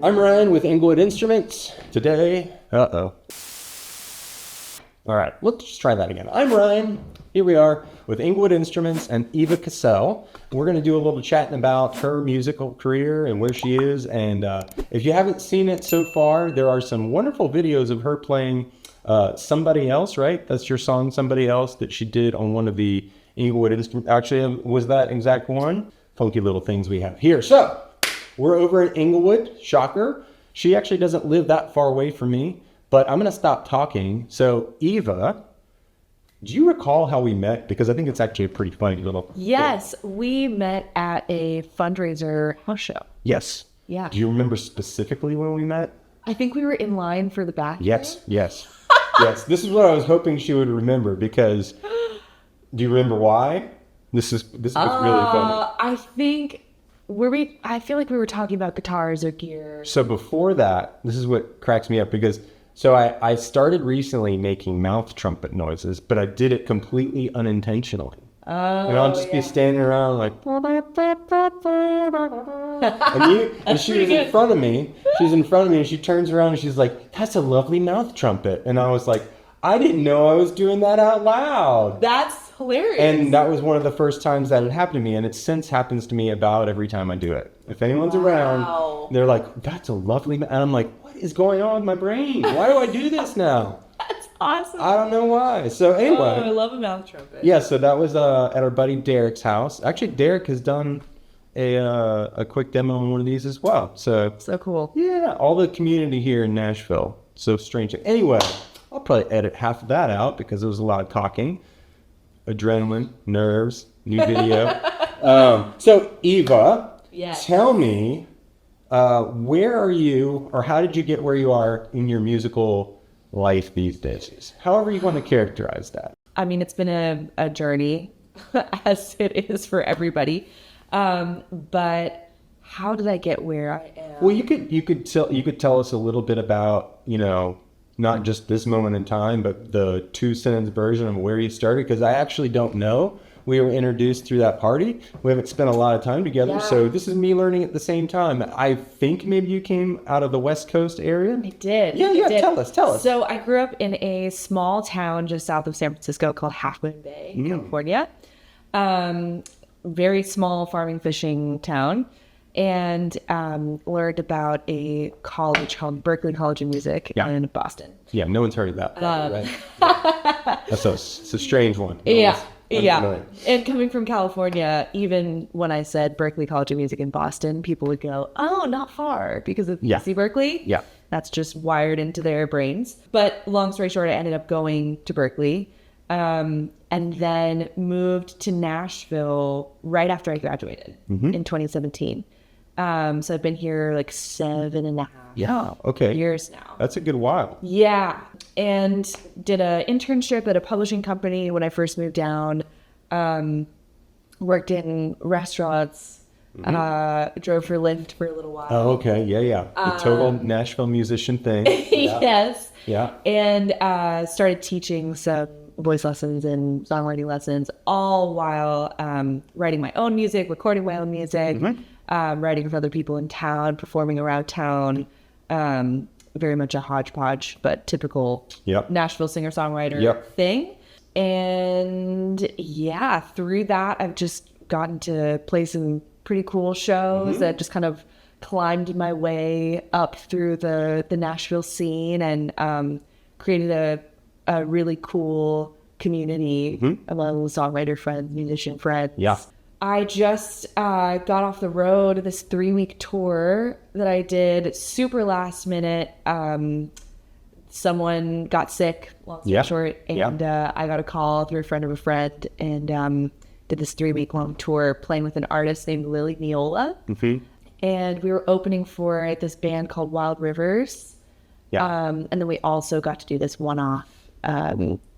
I'm Ryan with Inglewood Instruments. Today, all right, let's just try that again. I'm Ryan. Here we are with Inglewood Instruments and Eva Cassel. We're going to do a little chatting about her musical career and where she is. And if you haven't seen it so far, there are some wonderful videos of her playing Somebody Else, right? That's your song, Somebody Else, that she did on one of the Inglewood Instruments. Actually, was that exact one? Funky little things we have here. So we're over at Inglewood. Shocker. She actually doesn't live that far away from me, but I'm going to stop talking. So Eva, do you recall how we met? Because I think it's actually a pretty funny little... Yes, we met at a fundraiser house show. Yes. Yeah. Do you remember specifically when we met? I think we were in line for the back. Yes. Yes. This is what I was hoping she would remember, because do you remember why? This was really funny. I feel like we were talking about guitars or gear. So before that, this is what cracks me up, because I started recently making mouth trumpet noises, but I did it completely unintentionally. Oh, and I'll just be standing around like, and she was in front of me. She's in front of me, and she turns around and she's like, "That's a lovely mouth trumpet." And I was like, I didn't know I was doing that out loud. That's hilarious. And that was one of the first times that it happened to me, and it since happens to me about every time I do it. If anyone's around, they're like, "That's a lovely," and I'm like, "What is going on with my brain? Why do I do this now?" That's awesome. I don't know why. So anyway. Oh, I love a mouth trumpet. Yeah, so that was at our buddy Derek's house. Actually, Derek has done a quick demo on one of these as well. So Cool. Yeah, all the community here in Nashville. So strange. Anyway, I'll probably edit half of that out because there was a lot of talking. Adrenaline, nerves, new video. So Eva, yes. Tell me, where are you, or how did you get where you are in your musical life these days? However you want to characterize that. I mean, it's been a journey, as it is for everybody. But how did I get where I am? Well, you could tell us a little bit about, not just this moment in time, but the 2-sentence version of where you started, because I actually don't know. We were introduced through that party. We haven't spent a lot of time together, so this is me learning at the same time. I think maybe you came out of the West Coast area? I did. Yeah, tell us. So I grew up in a small town just south of San Francisco called Half Moon Bay, California. Very small farming, fishing town. And learned about a college called Berklee College of Music in Boston. Yeah, no one's heard of that, right? It's a strange one. Yeah. And coming from California, even when I said Berklee College of Music in Boston, people would go, "Oh, not far," because of UC Berkeley. Yeah. That's just wired into their brains. But long story short, I ended up going to Berkeley. And then moved to Nashville right after I graduated in 2017. So I've been here like 7.5 years now. That's a good while. Yeah. And did an internship at a publishing company when I first moved down. Worked in restaurants. Drove for Lyft for a little while. Oh, okay. Yeah. The total Nashville musician thing. Yes. Yeah. And started teaching some voice lessons and songwriting lessons, all while writing my own music, recording my own music, writing for other people in town, performing around town. Very much a hodgepodge, but typical Nashville singer-songwriter thing. And through that, I've just gotten to play some pretty cool shows that just kind of climbed my way up through the Nashville scene and created a really cool community among songwriter friends, musician friends. Yeah. I just got off the road, this 3-week tour that I did, super last minute. Someone got sick, long story short, and I got a call through a friend of a friend, and did this 3-week long tour playing with an artist named Lily Neola. And we were opening for this band called Wild Rivers. And then we also got to do this one-off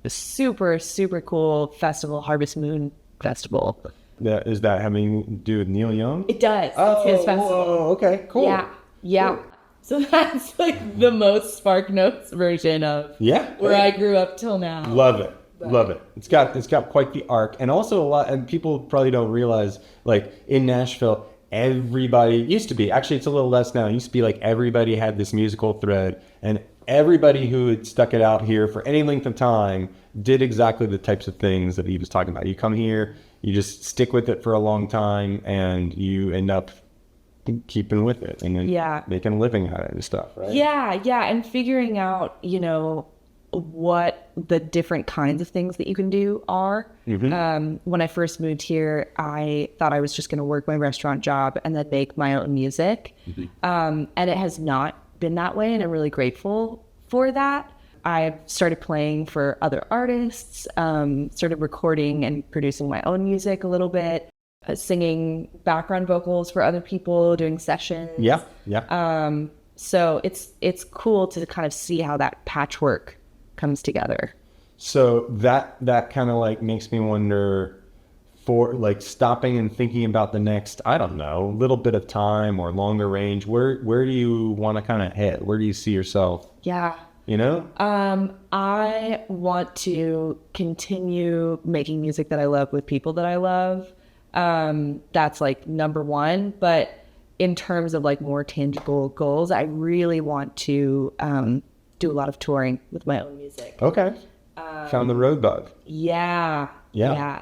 super, super cool festival, Harvest Moon Festival. Is that having to do with Neil Young? It does. It's his festival. Oh, okay, cool. Yeah. Cool. So that's like the most Spark Notes version of where I grew up till now. Love it. Love it. It's got quite the arc, and also a lot. And people probably don't realize, like in Nashville, everybody used to be, actually it's a little less now. It used to be like everybody had this musical thread, and everybody who had stuck it out here for any length of time did exactly the types of things that he was talking about. You come here, you just stick with it for a long time, and you end up keeping with it and then making a living at it and stuff, right? Yeah. And figuring out, what the different kinds of things that you can do are. When I first moved here, I thought I was just going to work my restaurant job and then make my own music. And it has not been that way, and I'm really grateful for that. I started playing for other artists, started recording and producing my own music a little bit, singing background vocals for other people, doing sessions. So it's cool to kind of see how that patchwork comes together. So that kind of like makes me wonder, for like stopping and thinking about the next, I don't know, little bit of time or longer range, where do you want to kind of head? Where do you see yourself? I want to continue making music that I love with people that I love. That's like number one. But in terms of like more tangible goals, I really want to do a lot of touring with my own music. Okay. Found the road bug. Yeah.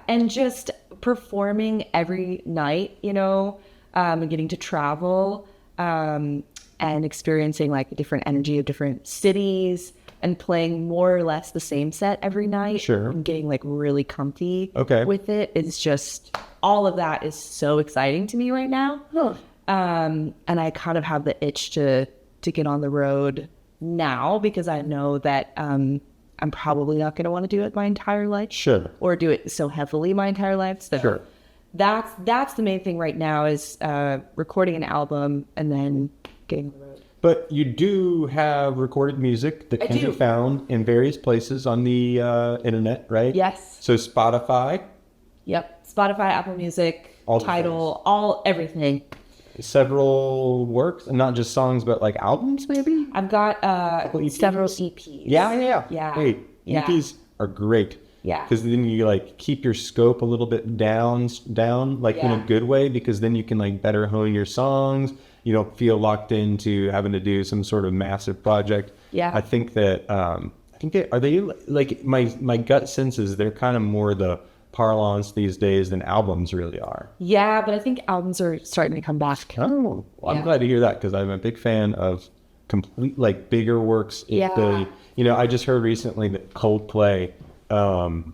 And just performing every night, and getting to travel, and experiencing like a different energy of different cities and playing more or less the same set every night. Sure. And getting like really comfy with it. It's just, all of that is so exciting to me right now. And I kind of have the itch to get on the road now, because I know that I'm probably not going to want to do it my entire life. Sure. Or do it so heavily my entire life. So that's the main thing right now, is recording an album and then getting on the road. But you do have recorded music that can be found in various places on the internet, right? Yes. So Spotify. Yep. Spotify, Apple Music, Tidal, everything. Several works, and not just songs, but like albums, maybe? I've got several EPs. Yeah. Hey, EPs are great. Yeah. Because then you like keep your scope a little bit down, like in a good way, because then you can like better hone your songs. You don't feel locked into having to do some sort of massive project. Yeah. I think that, are they like, my gut sense is they're kind of more the parlance these days than albums really are. Yeah, but I think albums are starting to come back. Oh, well, I'm glad to hear that, because I'm a big fan of complete, like, bigger works. I just heard recently that Coldplay, love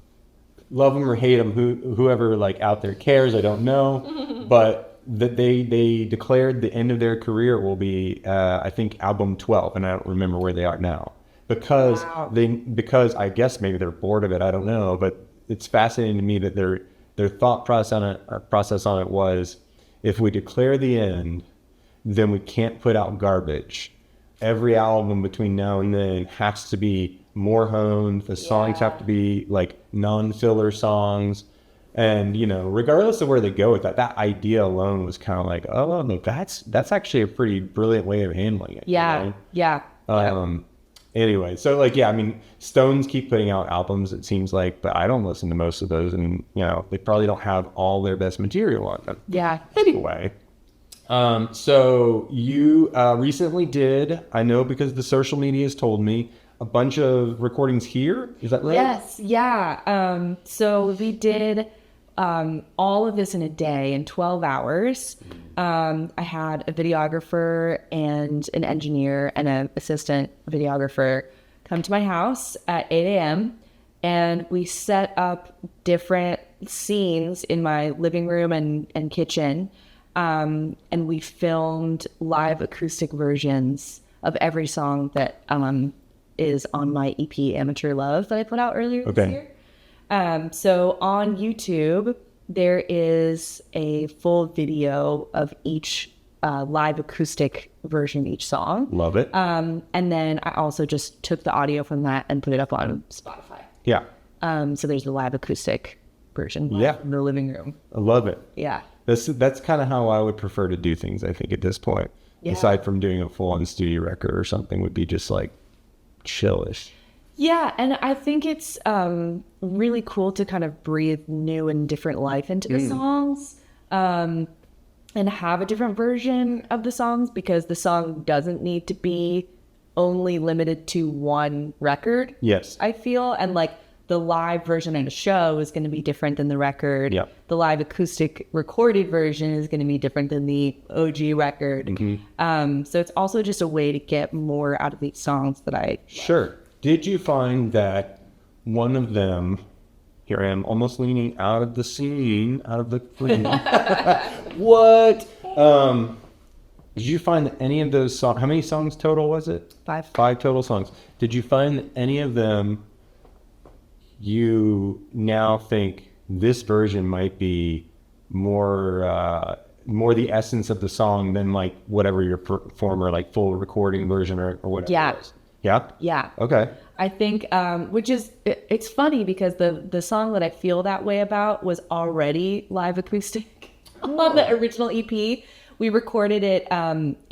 them or hate them, whoever like out there cares, I don't know, but that they declared the end of their career will be, I think, album 12, and I don't remember where they are now, because I guess maybe they're bored of it, I don't know, but it's fascinating to me that their thought process on it was, if we declare the end, then we can't put out garbage. Every album between now and then has to be more honed. The songs have to be like non-filler songs. And, regardless of where they go with that idea alone was kind of like, oh, no, that's actually a pretty brilliant way of handling it. Yeah. Anyway, so like, Stones keep putting out albums, it seems like, but I don't listen to most of those, and they probably don't have all their best material on them. Yeah. Anyway, so you recently did, I know because the social media has told me, a bunch of recordings here. Is that right? Yes. Yeah. So we did all of this in a day, in 12 hours. I had a videographer and an engineer and an assistant videographer come to my house at 8 a.m. and we set up different scenes in my living room and kitchen. And we filmed live acoustic versions of every song that is on my EP Amateur Love that I put out earlier this year. So on YouTube, there is a full video of each live acoustic version of each song. Love it. And then I also just took the audio from that and put it up on Spotify. Yeah. So there's the live acoustic version in the living room. I love it. Yeah. That's kind of how I would prefer to do things, I think, at this point. Yeah. Aside from doing a full-on studio record or something, would be just like chillish. Yeah, and I think it's really cool to kind of breathe new and different life into the songs. and have a different version of the songs, because the song doesn't need to be only limited to one record. Yes. I feel, and like the live version at a show is going to be different than the record. Yeah. The live acoustic recorded version is going to be different than the OG record. So it's also just a way to get more out of these songs that I... Sure. Did you find that one of them, here I am almost leaning out of the scene, out of the scene. What? Did you find that any of those songs, how many songs total was it? 5. 5 total songs. Did you find that any of them you now think this version might be more the essence of the song than like whatever your former like full recording version or whatever? Yeah. It was? Yeah? Yeah. Okay. I think, which is, it's funny because the song that I feel that way about was already live acoustic on the original EP. We recorded it.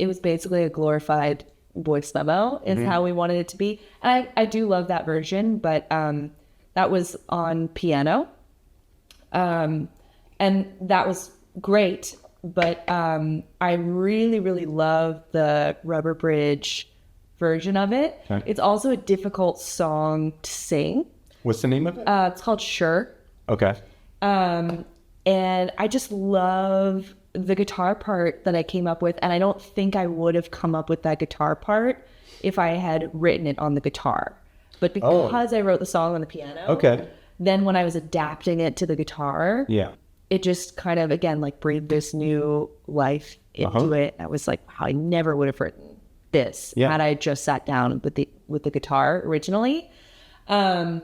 It was basically a glorified voice memo is how we wanted it to be. And I do love that version, but that was on piano. And that was great. But I really, really love the Rubber Bridge version of it. Okay. It's also a difficult song to sing. What's the name of it? It's called Sure. Okay. And I just love the guitar part that I came up with. And I don't think I would have come up with that guitar part if I had written it on the guitar. But because I wrote the song on the piano, then when I was adapting it to the guitar, it just kind of, again, like breathed this new life into it. I was like, wow, I never would have written this had I just sat down with the guitar originally. But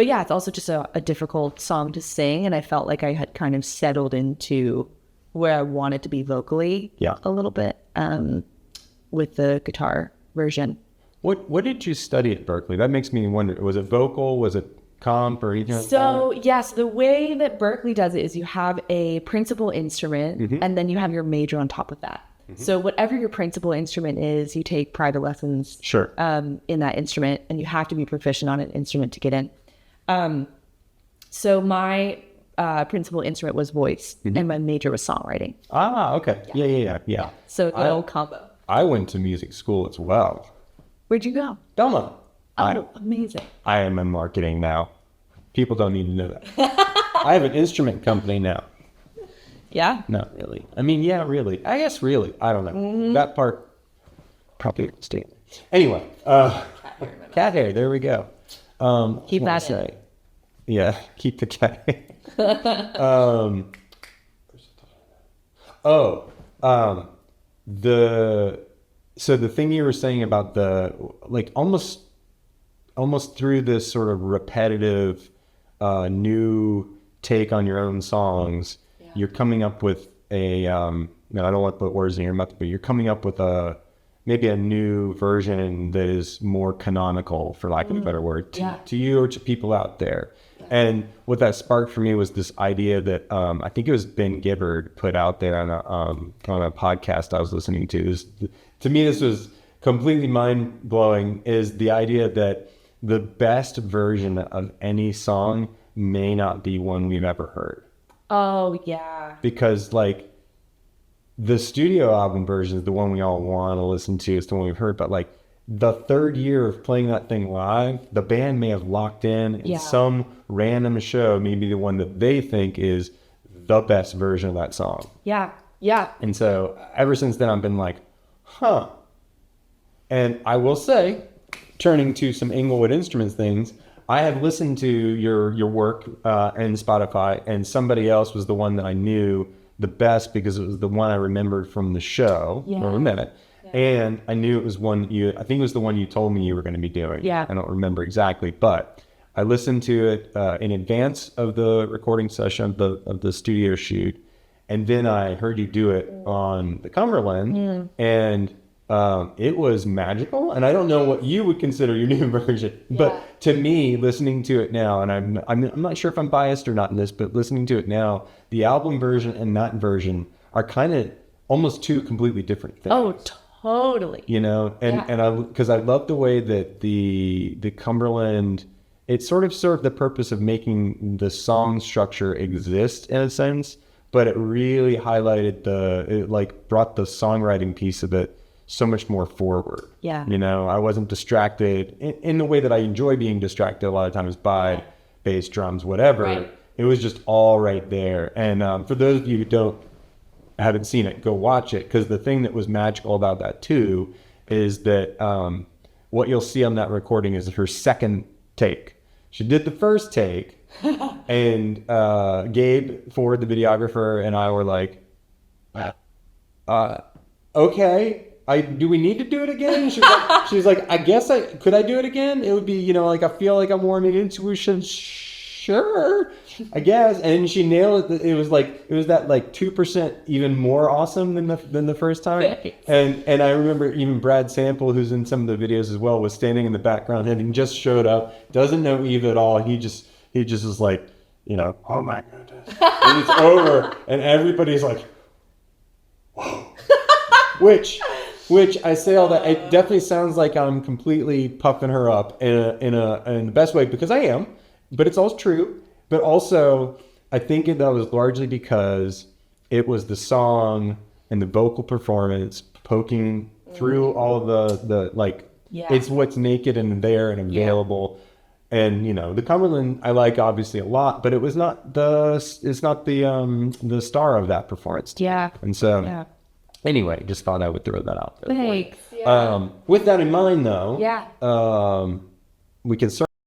yeah, it's also just a difficult song to sing, and I felt like I had kind of settled into where I wanted to be vocally a little bit with the guitar version. What did you study at Berkeley? That makes me wonder. Was it vocal? Was it comp or anything like that? So yes, the way that Berkeley does it is you have a principal instrument and then you have your major on top of that. So whatever your principal instrument is, you take private lessons in that instrument, and you have to be proficient on an instrument to get in. So my principal instrument was voice, and my major was songwriting. Ah, okay. Yeah. So the old combo. I went to music school as well. Where'd you go? Belmont. Oh, amazing. I am in marketing now. People don't need to know that. I have an instrument company now. Yeah? Not really. I mean, yeah, really. I guess really. I don't know. That part probably won't stay. Anyway, cat hair. There we go. Keep that in. Yeah, keep the cat hair. So the thing you were saying about the like almost through this sort of repetitive new take on your own songs, you're coming up with a no, I don't want to put words in your mouth, but you're coming up with maybe a new version that is more canonical, for lack of a better word, to you or to people out there. And what that sparked for me was this idea that I think it was Ben Gibbard put out there on a podcast I was listening to. To me, this was completely mind-blowing, is the idea that the best version of any song may not be one we've ever heard. Oh, yeah. Because, like, the studio album version is the one we all want to listen to. It's the one we've heard. But, like, the third year of playing that thing live, the band may have locked in some random show, maybe the one that they think is the best version of that song. Yeah. And so ever since then, I've been like, huh. And I will say, turning to some Inglewood Instruments things, I have listened to your work in Spotify, and somebody else was the one that I knew the best because it was the one I remembered from the show. Yeah. Or met it. Yeah. And I knew it was one I think it was the one you told me you were going to be doing. Yeah. I don't remember exactly, but I listened to it in advance of the recording session of the studio shoot. And then I heard you do it on the Cumberland, and it was magical. And I don't know what you would consider your new version, but to me, listening to it now, and I'm not sure if I'm biased or not in this, but listening to it now, the album version and that version are kind of almost two completely different things. Oh, totally. You know, and because I love the way that the Cumberland, it sort of served the purpose of making the song structure exist in a sense, but it really highlighted it like brought the songwriting piece of it so much more forward. Yeah. You know, I wasn't distracted in the way that I enjoy being distracted a lot of times by bass, drums, whatever. Right. It was just all right there. And for those of you who haven't seen it, go watch it, because the thing that was magical about that too is that what you'll see on that recording is her second take. She did the first take, and Gabe Ford, the videographer, and I were like, okay, do we need to do it again? She's like, I guess could I do it again? It would be, you know, like I feel like I'm warming intuition. Sure, I guess. And she nailed it. It was that like 2% even more awesome than the first time. And I remember even Brad Sample, who's in some of the videos as well, was standing in the background, having just showed up, doesn't know Eva at all. He just is like, you know, oh my goodness, and it's over, and everybody's like, whoa. Which I say all that, it definitely sounds like I'm completely puffing her up in the best way, because I am. But it's all true. But also, I think that was largely because it was the song and the vocal performance poking through all of the like, it's what's naked and there and available. And, you know, the Cumberland I like obviously a lot, but it's not the star of that performance. Yeah. And so, anyway, just thought I would throw that out there. Thanks. With that in mind, though, Yeah. we can start.